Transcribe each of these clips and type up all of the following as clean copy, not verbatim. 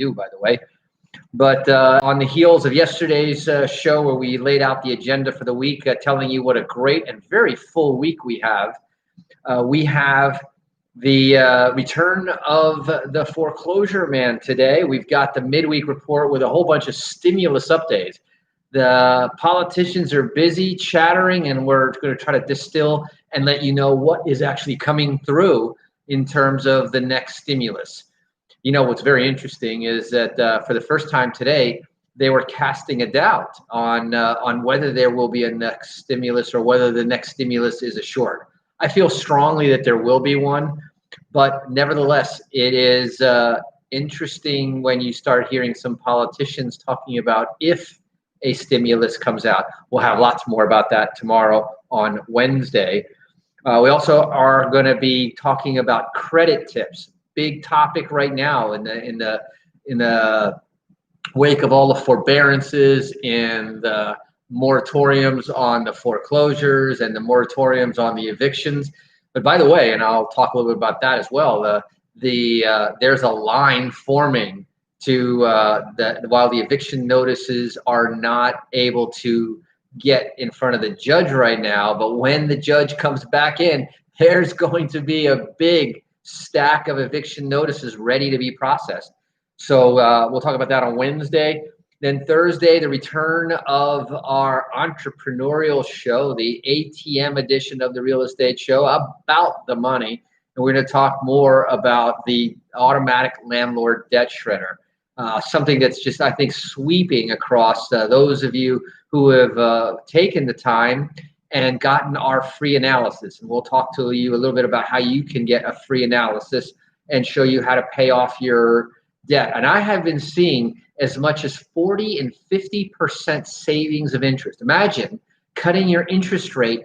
do, by the way. But on the heels of yesterday's show where we laid out the agenda for the week, telling you what a great and very full week we have the return of the foreclosure man today. We've got the midweek report with a whole bunch of stimulus updates. The politicians are busy chattering, and we're going to try to distill and let you know what is actually coming through in terms of the next stimulus. You know, what's very interesting is that for the first time today, they were casting a doubt on whether there will be a next stimulus or whether the next stimulus is a short. I feel strongly that there will be one, but nevertheless, it is interesting when you start hearing some politicians talking about if a stimulus comes out. We'll have lots more about that tomorrow on Wednesday. We also are going to be talking about credit tips. Big topic right now in the wake of all the forbearances and the moratoriums on the foreclosures and the moratoriums on the evictions. But by the way, and I'll talk a little bit about that as well, there's a line forming to while the eviction notices are not able to get in front of the judge right now, but when the judge comes back in, there's going to be a big stack of eviction notices ready to be processed. So we'll talk about that on Wednesday. Then Thursday, the return of our entrepreneurial show, the ATM edition of the Real Estate Show, about the money. And we're going to talk more about the automatic landlord debt shredder, something that's just, I think, sweeping across those of you who have taken the time and gotten our free analysis. And we'll talk to you a little bit about how you can get a free analysis and show you how to pay off your debt. And I have been seeing as much as 40 and 50% savings of interest. Imagine cutting your interest rate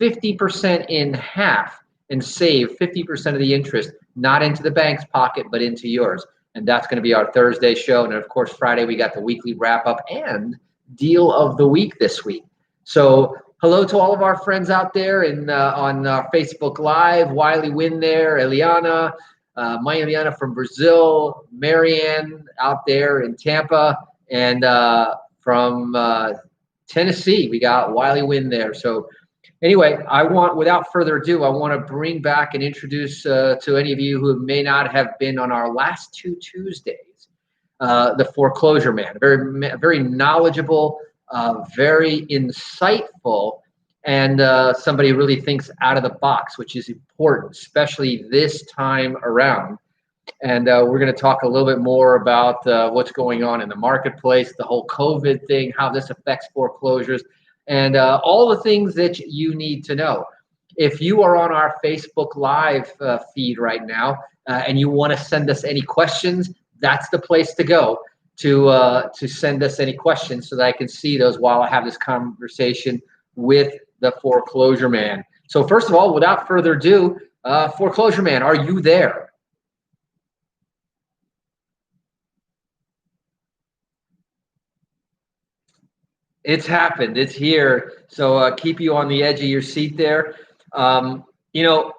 50% in half and save 50% of the interest, not into the bank's pocket, but into yours. And that's going to be our Thursday show. And of course, Friday, we got the weekly wrap up and deal of the week this week. So hello to all of our friends out there on Facebook Live, Wiley Wynn there, Eliana, my Eliana from Brazil, Marianne out there in Tampa, and from Tennessee, we got Wiley Wynn there. So anyway, without further ado, I want to bring back and introduce to any of you who may not have been on our last two Tuesdays, the foreclosure man, very knowledgeable, very insightful, and somebody who really thinks out of the box, which is important, especially this time around. And we're going to talk a little bit more about what's going on in the marketplace, the whole COVID thing, how this affects foreclosures, and all the things that you need to know. If you are on our Facebook Live feed right now and you want to send us any questions, that's the place to go to send us any questions so that I can see those while I have this conversation with the foreclosure man. So first of all, without further ado, foreclosure man, are you there? It's happened. It's here. So keep you on the edge of your seat there. You know,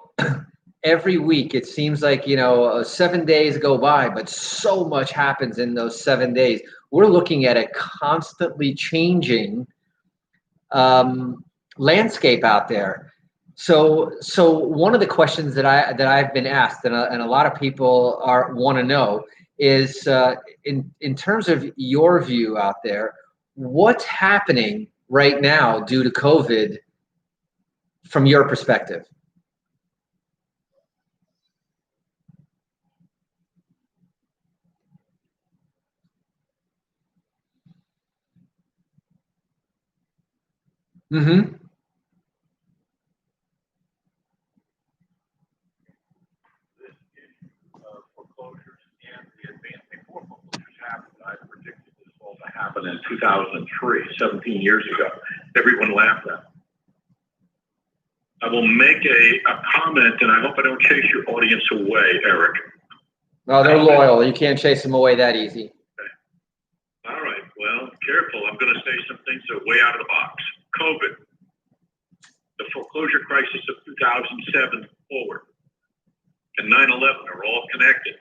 every week it seems like, 7 days go by, but so much happens in those 7 days. We're looking at a constantly changing landscape out there. So one of the questions that I've been asked, and a lot of people want to know, is in terms of your view out there, what's happening right now due to COVID from your perspective? Mm-hmm. Foreclosures and the advance before foreclosures happened. I predicted this all to happen in 2003, 17 years ago. Everyone laughed at me. I will make a comment, and I hope I don't chase your audience away, Eric. No, they're loyal. You can't chase them away that easy. Okay. All right. Well, careful. I'm going to say some things that are way out of the box. COVID, the foreclosure crisis of 2007 forward, and 9/11 are all connected.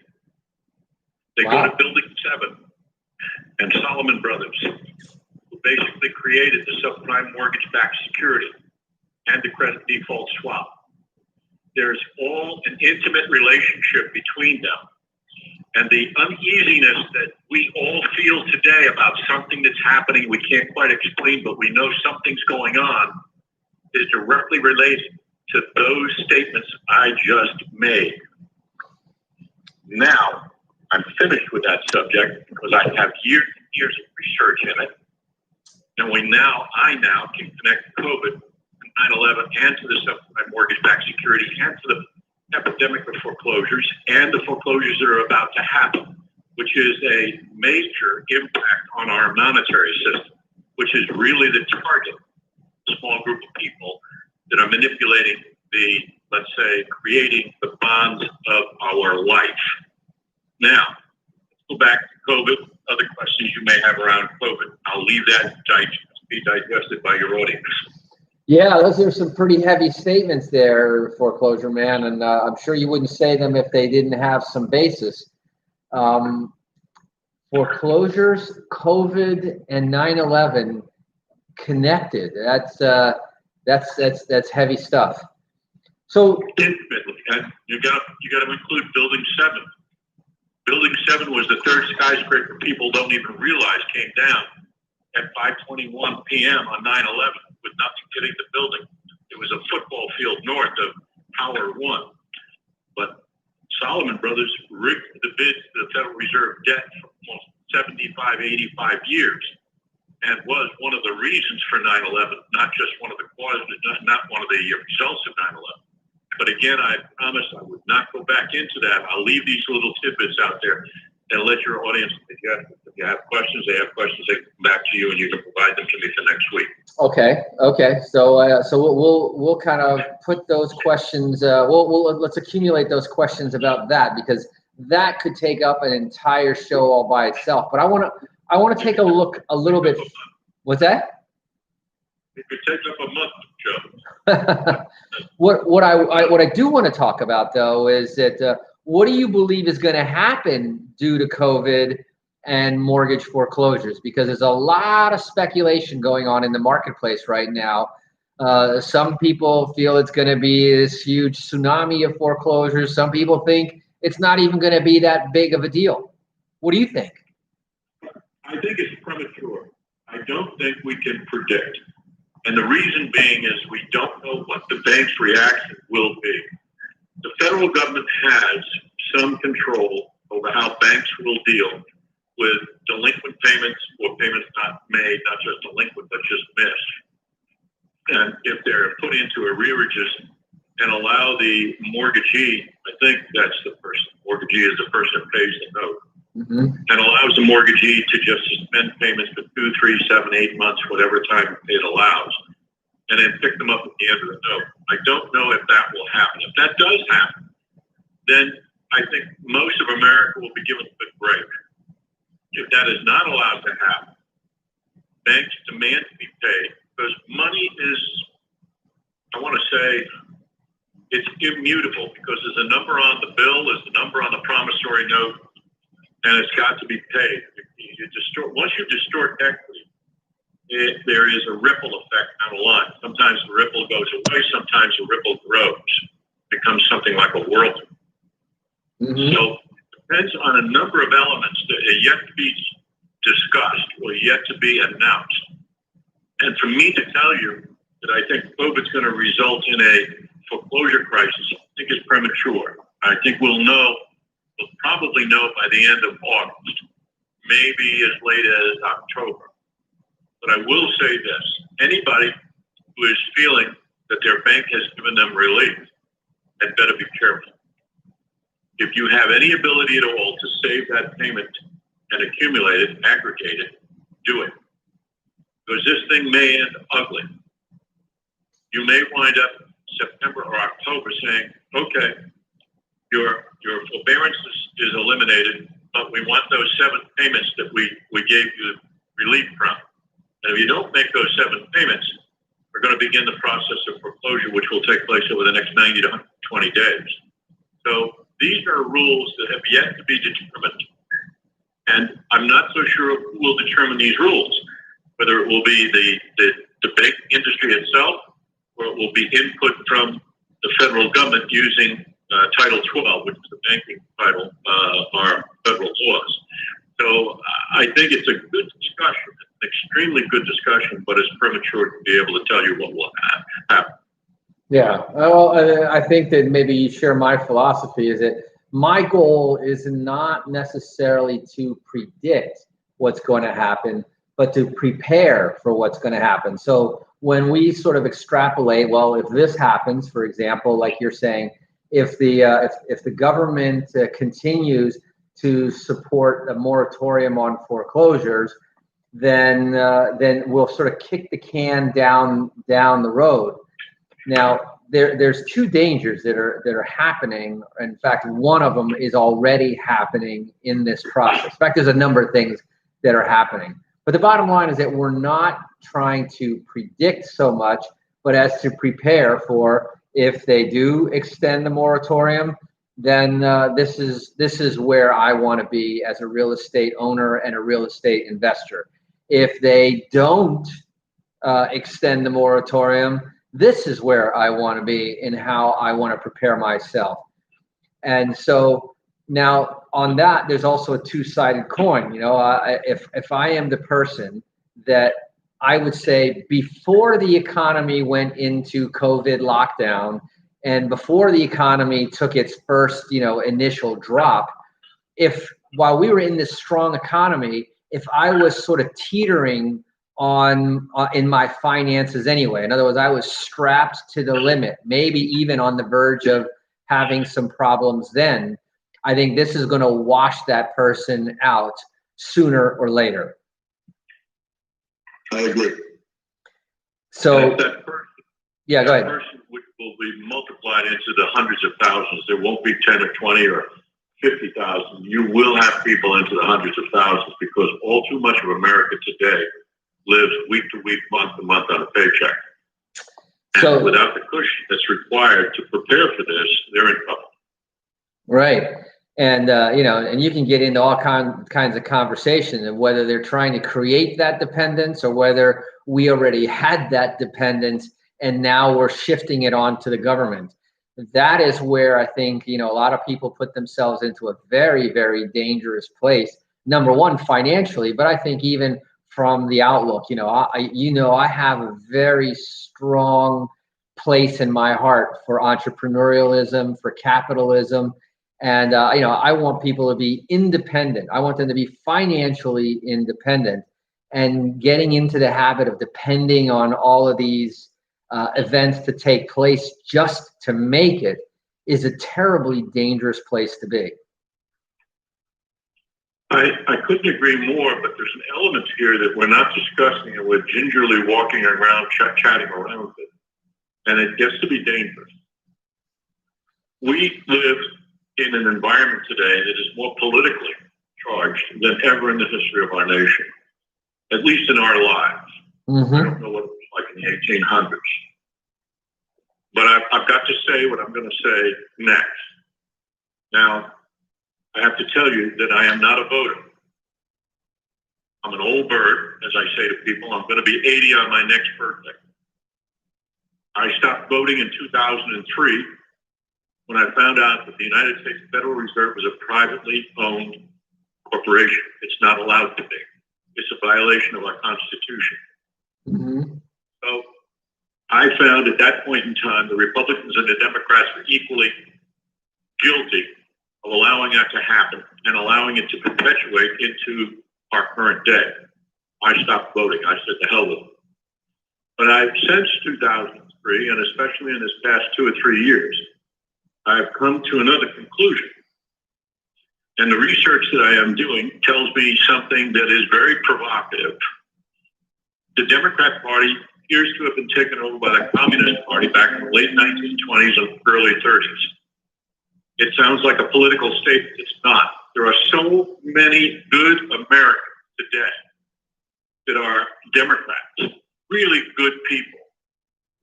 They go to Building 7 and Solomon Brothers, who basically created the subprime mortgage-backed security and the credit default swap. There's all an intimate relationship between them. And the uneasiness that we all feel today about something that's happening we can't quite explain, but we know something's going on, is directly related to those statements I just made. Now, I'm finished with that subject because I have years and years of research in it. And I now can connect COVID to 9/11 and to the subprime mortgage-backed security and to the epidemic of foreclosures and the foreclosures that are about to happen, which is a major impact on our monetary system, which is really the target small group of people that are manipulating let's say, creating the bonds of our life. Now, let's go back to COVID, other questions you may have around COVID. I'll leave that to be digested by your audience. Yeah, those are some pretty heavy statements there, Foreclosure Man, and I'm sure you wouldn't say them if they didn't have some basis. Foreclosures, COVID, and 9/11 connected. That's heavy stuff. So intimately, and you got to include Building 7. Building 7 was the third skyscraper people don't even realize came down at 5:21 p.m. on 9/11 with nothing hitting the building. It was a football field north of Tower 1. But Solomon Brothers rigged the bid to the Federal Reserve debt for almost 75, 85 years, and was one of the reasons for 9/11, not just one of the causes, not one of the results of 9/11. But again, I promised I would not go back into that. I'll leave these little tidbits out there and let your audience, if you have questions, they have questions, they can come back to you and you can provide them to me for next week. Okay. So we'll kind of put those questions. Let's accumulate those questions about that, because that could take up an entire show all by itself. But I want to take a look a little bit. What's that? It could take up a month, Joe. What I do want to talk about, though, is that what do you believe is going to happen due to COVID and mortgage foreclosures? Because there's a lot of speculation going on in the marketplace right now. Some people feel it's going to be this huge tsunami of foreclosures. Some people think it's not even going to be that big of a deal. What do you think? I think it's premature. I don't think we can predict. And the reason being is we don't know what the bank's reaction will be. The federal government has some control over how banks will deal with delinquent payments or payments not made, not just delinquent, but just missed. And if they're put into arrearages and allow the mortgagee, I think that's the person, mortgagee is the person that pays the note, and allows the mortgagee to just suspend payments for 2, 3, 7, 8 months, whatever time it allows, and then pick them up at the end of the note. I don't know if that will happen. If that does happen, then I think most of America will be given a good break. If that is not allowed to happen, banks demand to be paid because money is, I want to say, it's immutable because there's a number on the bill, there's a number on the promissory note, and it's got to be paid. Once you distort equity, there is a ripple effect down the line. Sometimes the ripple goes away, sometimes the ripple grows, becomes something like a whirlpool. So it depends on a number of elements that are yet to be discussed or yet to be announced. And for me to tell you that I think COVID's going to result in a foreclosure crisis, I think is premature. I think we'll probably know by the end of August, maybe as late as October. But I will say this, anybody who is feeling that their bank has given them relief had better be careful. If you have any ability at all to save that payment and accumulate it, aggregate it, do it. Because this thing may end ugly. You may wind up September or October saying, okay, your forbearance is eliminated, but we want those 7 payments that we gave you relief from. And if you don't make those 7 payments, we're going to begin the process of foreclosure, which will take place over the next 90 to 120 days. So these are rules that have yet to be determined. And I'm not so sure who will determine these rules, whether it will be the big industry itself, or it will be input from the federal government using Title 12, which is the banking title, our federal laws. So I think it's a good discussion, an extremely good discussion, but it's premature to be able to tell you what will happen. Yeah, well, I think that maybe you share my philosophy is that my goal is not necessarily to predict what's going to happen, but to prepare for what's going to happen. So when we sort of extrapolate, well, if this happens, for example, like you're saying, if the government continues to support a moratorium on foreclosures, then we'll sort of kick the can down the road. Now, there's two dangers that are happening. In fact, one of them is already happening in this process. In fact, there's a number of things that are happening. But the bottom line is that we're not trying to predict so much, but as to prepare for if they do extend the moratorium, then this is where I want to be as a real estate owner and a real estate investor. If they don't extend the moratorium, this is where I want to be and how I want to prepare myself. And so now on that, there's also a two-sided coin. You know, if I am the person that I would say before the economy went into COVID lockdown and before the economy took its first, initial drop, if while we were in this strong economy, if I was sort of teetering on in my finances anyway. In other words, I was strapped to the limit, maybe even on the verge of having some problems then. I think this is going to wash that person out sooner or later. I agree. So, that person, yeah, go ahead. That person will be multiplied into the hundreds of thousands. There won't be 10 or 20 or 50,000. You will have people into the hundreds of thousands because all too much of America today lives week to week, month to month on a paycheck. And without the cushion that's required to prepare for this, they're in trouble. Right. And, and you can get into all kinds of conversation of whether they're trying to create that dependence or whether we already had that dependence and now we're shifting it on to the government. That is where I think, a lot of people put themselves into a very, very dangerous place. Number one, financially, but I think even from the outlook, I have a very strong place in my heart for entrepreneurialism, for capitalism. And, I want people to be independent. I want them to be financially independent, and getting into the habit of depending on all of these events to take place just to make it is a terribly dangerous place to be. I couldn't agree more, but there's an element here that we're not discussing and we're gingerly walking around, chatting around with it. And it gets to be dangerous. We live in an environment today that is more politically charged than ever in the history of our nation, at least in our lives. Mm-hmm. I don't know what it was like in the 1800s. But I've got to say what I'm going to say next. Now, I have to tell you that I am not a voter. I'm an old bird, as I say to people. I'm going to be 80 on my next birthday. I stopped voting in 2003 when I found out that the United States Federal Reserve was a privately owned corporation. It's not allowed to be. It's a violation of our Constitution. Mm-hmm. So I found at that point in time the Republicans and the Democrats were equally guilty of allowing that to happen and allowing it to perpetuate into our current day. I stopped voting. I said, the hell with it. But I've since 2003, and especially in this past 2 or 3 years, I've come to another conclusion. And the research that I am doing tells me something that is very provocative. The Democrat Party appears to have been taken over by the Communist Party back in the late 1920s and early 30s. It sounds like a political statement. It's not. There are so many good Americans today that are Democrats, really good people,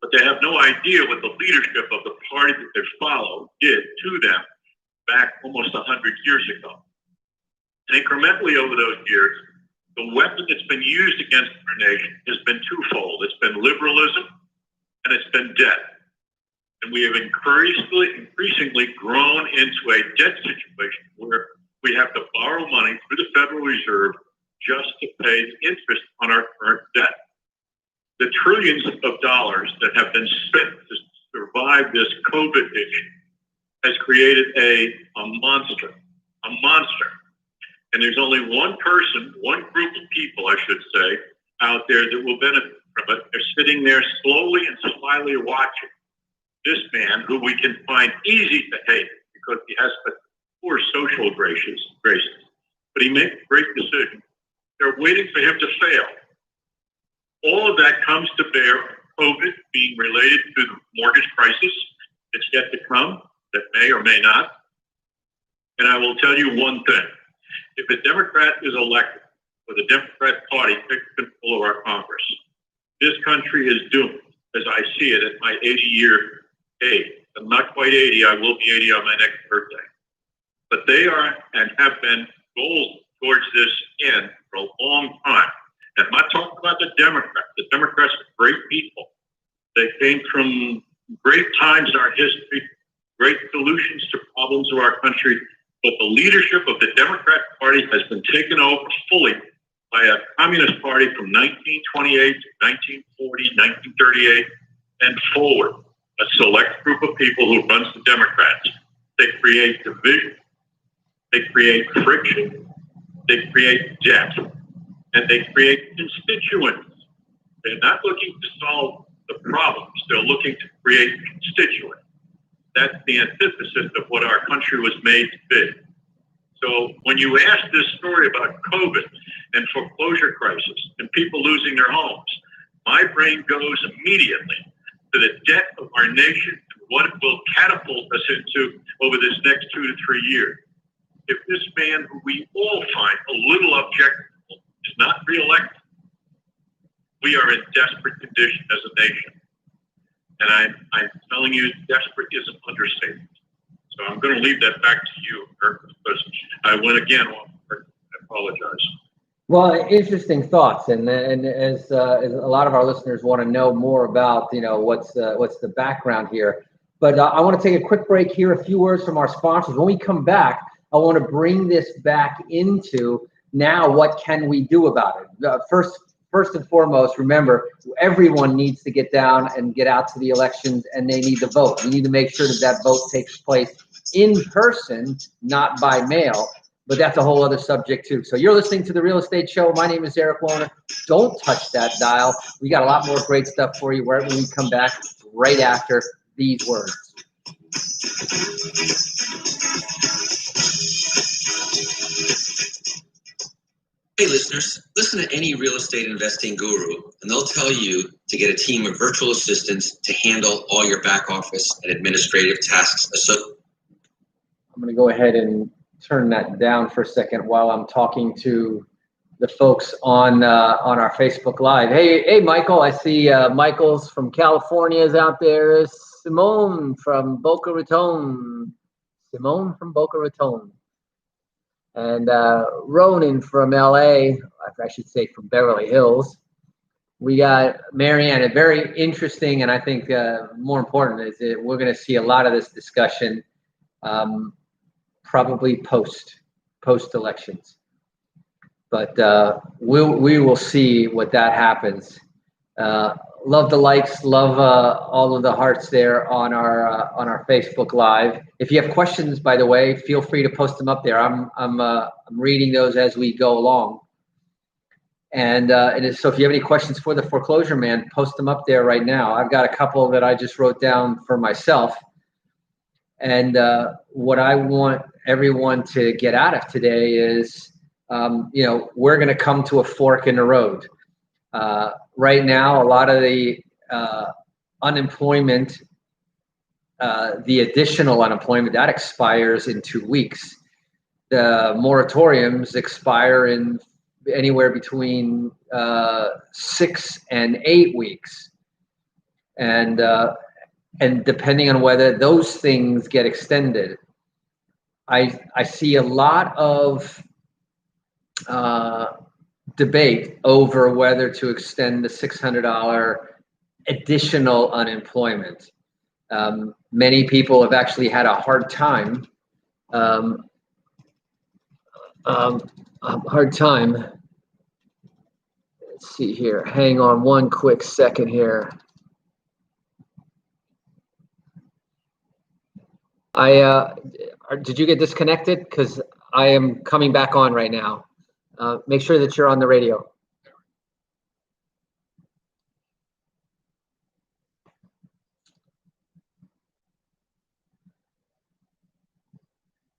but they have no idea what the leadership of the party that they follow did to them back almost 100 years ago. And incrementally over those years, the weapon that's been used against our nation has been twofold. It's been liberalism and it's been debt. And we have increasingly grown into a debt situation where we have to borrow money through the Federal Reserve just to pay the interest on our current debt. The trillions of dollars that have been spent to survive this COVID issue has created a monster. And there's only one person, one group of people, I should say, out there that will benefit from it. They're sitting there slowly and slyly watching this man, who we can find easy to hate because he has such poor social graces, but he makes great decisions. They're waiting for him to fail. All of that comes to bear COVID being related to the mortgage crisis that's yet to come, that may or may not. And I will tell you one thing. If a Democrat is elected, or the Democrat Party takes control of our Congress, this country is doomed, as I see it at my 80-year age. I'm not quite 80. I will be 80 on my next birthday. But they are and have been goals towards this end for a long time. And I'm not talking about the Democrats. The Democrats are great people. They came from great times in our history, great solutions to problems of our country. But the leadership of the Democrat Party has been taken over fully by a communist party from 1928 to 1940, 1938, and forward. A select group of people who runs the Democrats. They create division, they create friction, they create debt, and they create constituents. They're not looking to solve the problems, they're looking to create constituents. That's the antithesis of what our country was made to be. So when you ask this story about COVID and foreclosure crisis and people losing their homes, my brain goes immediately to the debt of our nation and what it will catapult us into over this next 2 to 3 years. If this man, who we all find a little objectionable, is not reelected, we are in desperate condition as a nation. And I'm telling you, desperate is an understatement. So I'm going to leave that back to you, Kirk, because I went again off. I apologize. Well, interesting thoughts, and as a lot of our listeners want to know more about, what's the background here. But I want to take a quick break here. A few words from our sponsors. When we come back, I want to bring this back into now. What can we do about it? First and foremost, remember, everyone needs to get down and get out to the elections, and they need to vote. We need to make sure that vote takes place in person, not by mail. But that's a whole other subject too. So you're listening to The Real Estate Show. My name is Eric Warner. Don't touch that dial. We got a lot more great stuff for you when we come back right after these words. Hey listeners, listen to any real estate investing guru and they'll tell you to get a team of virtual assistants to handle all your back office and administrative tasks. I'm going to go ahead and turn that down for a second while I'm talking to the folks on our Facebook Live. Hey, Michael, I see Michael's from California is out there. Simone from Boca Raton. And Ronan from LA, I should say from Beverly Hills. We got Marianne, very interesting, and I think more important is that we're going to see a lot of this discussion probably post-elections. But we will see what that happens. Love the likes, love all of the hearts there on our Facebook Live. If you have questions, by the way, feel free to post them up there. I'm reading those as we go along. And so if you have any questions for the foreclosure man, post them up there right now. I've got a couple that I just wrote down for myself. And what I want everyone to get out of today is, we're going to come to a fork in the road. Right now, a lot of the unemployment, the additional unemployment, that expires in 2 weeks. The moratoriums expire in anywhere between 6 and 8 weeks. And depending on whether those things get extended, I see a lot of debate over whether to extend the $600 additional unemployment. Many people have actually had a hard time. Let's see here. Hang on one quick second here. Did you get disconnected? Because I am coming back on right now. Make sure that you're on the radio.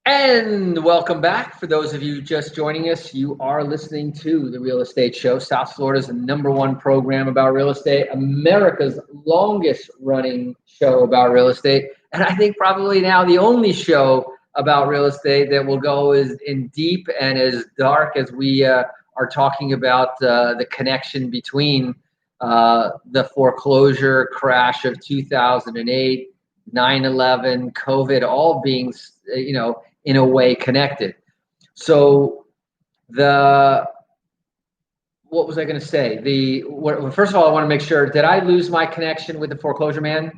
And welcome back. For those of you just joining us, you are listening to The Real Estate Show, South Florida's #1 program about real estate, America's longest running show about real estate, and I think probably now the only show about real estate that will go as in deep and as dark as we are talking about the connection between the foreclosure crash of 2008, 9/11, COVID, all being, in a way connected. So what was I going to say? First of all, I want to make sure, did I lose my connection with the foreclosure man?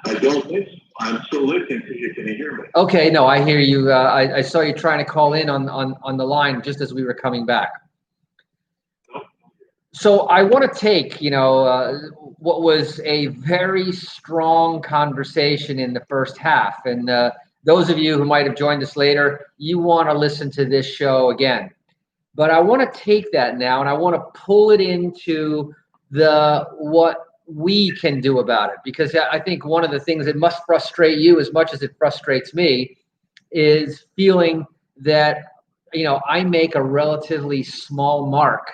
I don't think so. I'm still listening to you. Can you hear me? Okay, no, I hear you. I saw you trying to call in on the line just as we were coming back. Nope. So I want to take, what was a very strong conversation in the first half. And those of you who might have joined us later, you want to listen to this show again. But I want to take that now and I want to pull it into what we can do about it. Because I think one of the things that must frustrate you as much as it frustrates me is feeling that, I make a relatively small mark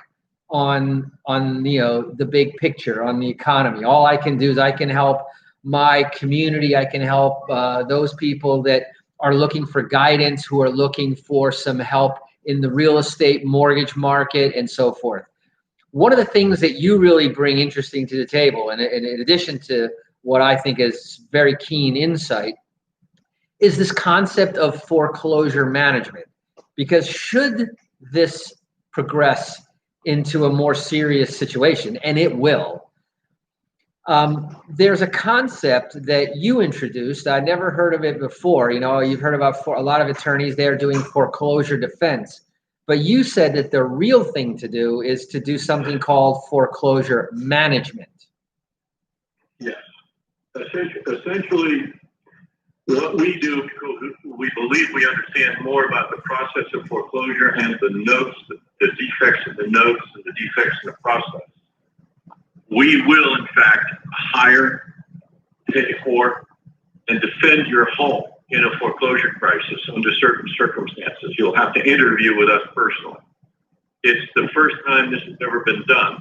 on the big picture, on the economy. All I can do is I can help my community. I can help those people that are looking for guidance, who are looking for some help in the real estate mortgage market and so forth. One of the things that you really bring interesting to the table, and in addition to what I think is very keen insight, is this concept of foreclosure management. Because should this progress into a more serious situation, and it will, there's a concept that you introduced. I never heard of it before. You've heard about a lot of attorneys there doing foreclosure defense, but you said that the real thing to do is to do something called foreclosure management. Yes. Essentially, what we do, because we believe we understand more about the process of foreclosure and the notes, the defects in the notes and the defects in the process. We will, in fact, hire, pay for, and defend your home in a foreclosure crisis under certain circumstances. You'll have to interview with us personally. It's the first time this has ever been done.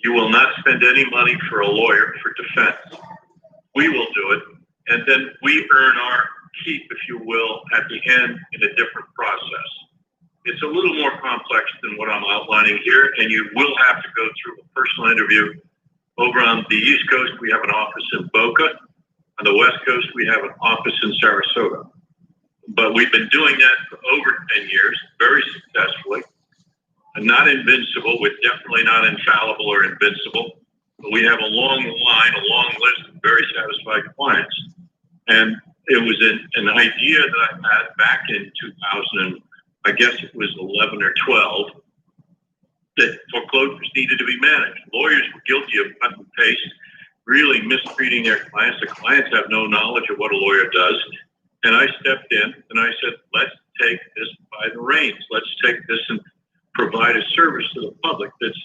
You will not spend any money for a lawyer for defense. We will do it, and then we earn our keep, if you will, at the end in a different process. It's a little more complex than what I'm outlining here, and you will have to go through a personal interview. Over on the East Coast, we have an office in Boca. On the West Coast, we have an office in Sarasota. But we've been doing that for over 10 years, very successfully. And not invincible. We're definitely not infallible or invincible. But we have a long list of very satisfied clients. And it was an idea that I had back in 2000, I guess it was 11 or 12, that foreclosures needed to be managed. Lawyers were guilty of cut and paste, really mistreating their clients. The clients have no knowledge of what a lawyer does. And I stepped in and I said, let's take this by the reins. Let's take this and provide a service to the public that's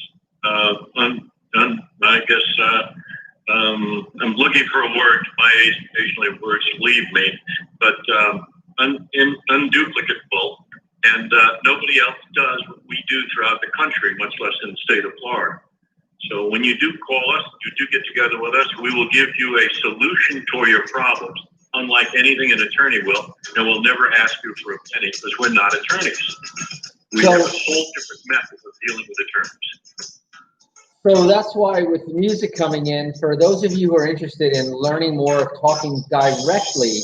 I'm looking for a word. My age, occasionally words leave me, but unduplicatable. And nobody else does what we do throughout the country, much less in the state of Florida. So when you do call us, you do get together with us, we will give you a solution to your problems, unlike anything an attorney will, and we'll never ask you for a penny because we're not attorneys. We have a whole different method of dealing with attorneys. So that's why with the music coming in, for those of you who are interested in learning more, talking directly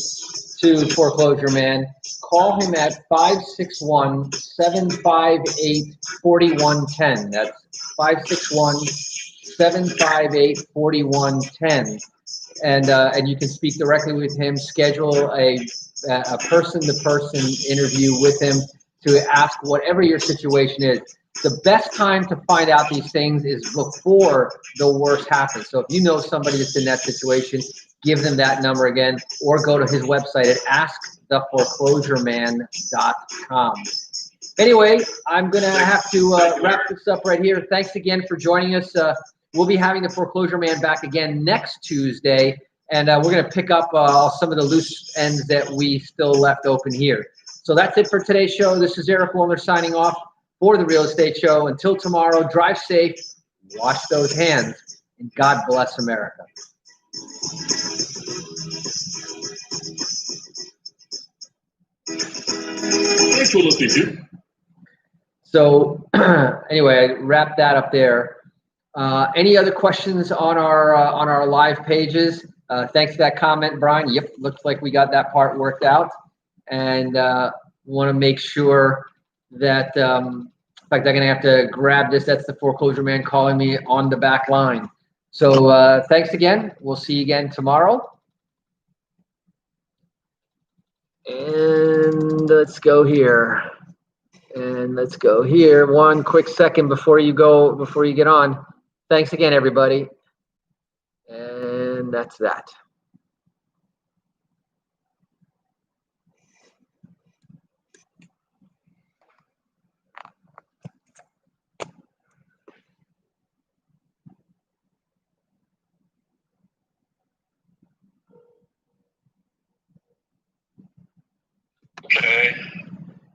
to Foreclosure Man, call him at 561-758-4110. That's 561-758-4110. And you can speak directly with him, schedule a person-to-person interview with him to ask whatever your situation is. The best time to find out these things is before the worst happens. So if you know somebody that's in that situation, give them that number again, or go to his website at asktheforeclosureman.com. Anyway, I'm going to have to wrap this up right here. Thanks again for joining us. We'll be having the Foreclosure Man back again next Tuesday, and we're going to pick up some of the loose ends that we still left open here. So that's it for today's show. This is Eric Woolner signing off for the Real Estate Show. Until tomorrow, drive safe, wash those hands, and God bless America. Thanks for listening to. So anyway, I wrapped that up there. Any other questions on our live pages? Thanks for that comment, Brian. Yep, looks like we got that part worked out. And want to make sure that, in fact, I'm going to have to grab this. That's the Foreclosure Man calling me on the back line. So thanks again. We'll see you again tomorrow. And let's go here. And let's go here. One quick second before you get on. Thanks again, everybody. And that's that.